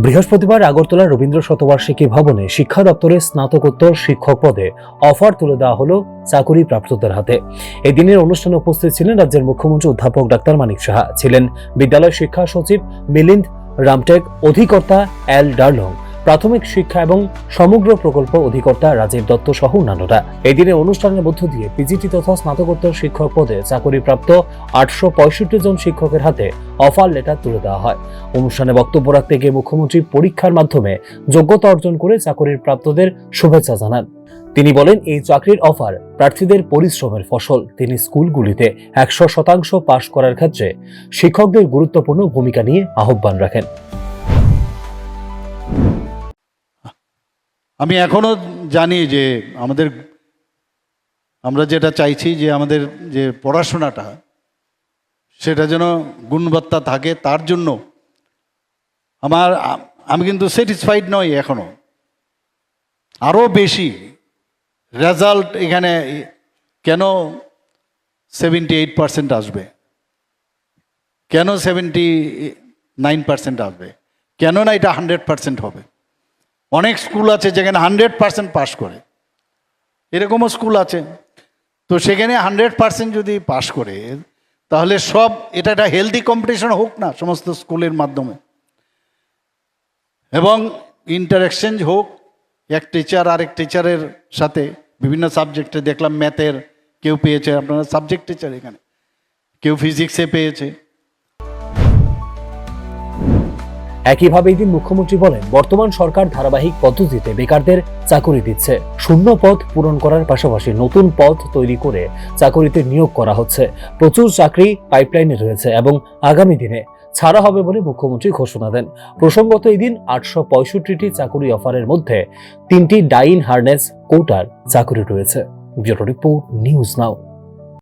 বৃহস্পতিবার আগরতলা রবীন্দ্র শতবার্ষিকী ভবনে শিক্ষা দপ্তরের স্নাতকোত্তর শিক্ষক পদে অফার তুলে দেওয়া হলো চাকুরি প্রাপ্তদের হাতে। এই দিনের অনুষ্ঠানে উপস্থিত ছিলেন রাজ্যের মুখ্যমন্ত্রী অধ্যাপক ডাক্তার মানিক সাহা, ছিলেন বিদ্যালয় শিক্ষা সচিব মিলিন্দ রামটেক, অধিকর্তা এল ডার্লং, প্রাথমিক শিক্ষা এবং সমগ্র প্রকল্প অধিকর্তা রাজীব দত্ত সহ অন্যান্যরা। এই দিনের অনুষ্ঠানের মধ্য দিয়ে পিজিটি তথা স্নাতকোত্তর শিক্ষক পদে চাকরিপ্রাপ্ত 865 জন শিক্ষকের হাতে অফার লেটার তুলে দেওয়া হয়। অনুষ্ঠানে বক্তব্য রাখতে গিয়ে মুখ্যমন্ত্রী পরীক্ষার মাধ্যমে যোগ্যতা অর্জন করে চাকরির প্রাপ্তদের শুভেচ্ছা জানান। তিনি বলেন, এই চাকরির অফার প্রার্থীদের পরিশ্রমের ফসল। তিনি স্কুলগুলিতে 100% পাশ করার ক্ষেত্রে শিক্ষকদের গুরুত্বপূর্ণ ভূমিকা নিয়ে আহ্বান রাখেন। আমি এখনো জানি যে আমরা যেটা চাইছি যে আমাদের যে পড়াশোনাটা সেটা যেন গুণবত্তা থাকে, তার জন্য আমি কিন্তু স্যাটিসফাইড নই এখনো। আরও বেশি রেজাল্ট এখানে কেন 78% আসবে, কেন 79% আসবে, কেন না এটা 100% হবে? অনেক স্কুল আছে যেখানে 100% পাস করে, এরকমও স্কুল আছে। তো সেখানে 100% যদি পাস করে, তাহলে এটা একটা হেলদি কম্পিটিশন হোক না সমস্ত স্কুলের মাধ্যমে, এবং ইন্টার এক্সচেঞ্জ হোক এক টিচার আরেক টিচারের সাথে। বিভিন্ন সাবজেক্টে দেখলাম ম্যাথের কেউ পেয়েছে, আপনারা সাবজেক্ট টিচার এখানে, কেউ ফিজিক্সে পেয়েছে। একইভাবে এদিন মুখ্যমন্ত্রী বলেন, বর্তমান সরকার ধারাবাহিক পদ্ধতিতে বেকারদের চাকরি দিচ্ছে। শূন্য পদ পূরণ করার পাশাপাশি নতুন পদ তৈরি করে চাকরিতে নিয়োগ করা হচ্ছে। প্রচুর চাকরি পাইপলাইনে রয়েছে এবং আগামী দিনে ছাড়া হবে বলে মুখ্যমন্ত্রী ঘোষণা দেন। প্রসঙ্গত এদিন 865টি চাকরি অফারের মধ্যে 3টি ডাইন হার্নেস কোটার চাকরি রয়েছে। Bureau report, news now.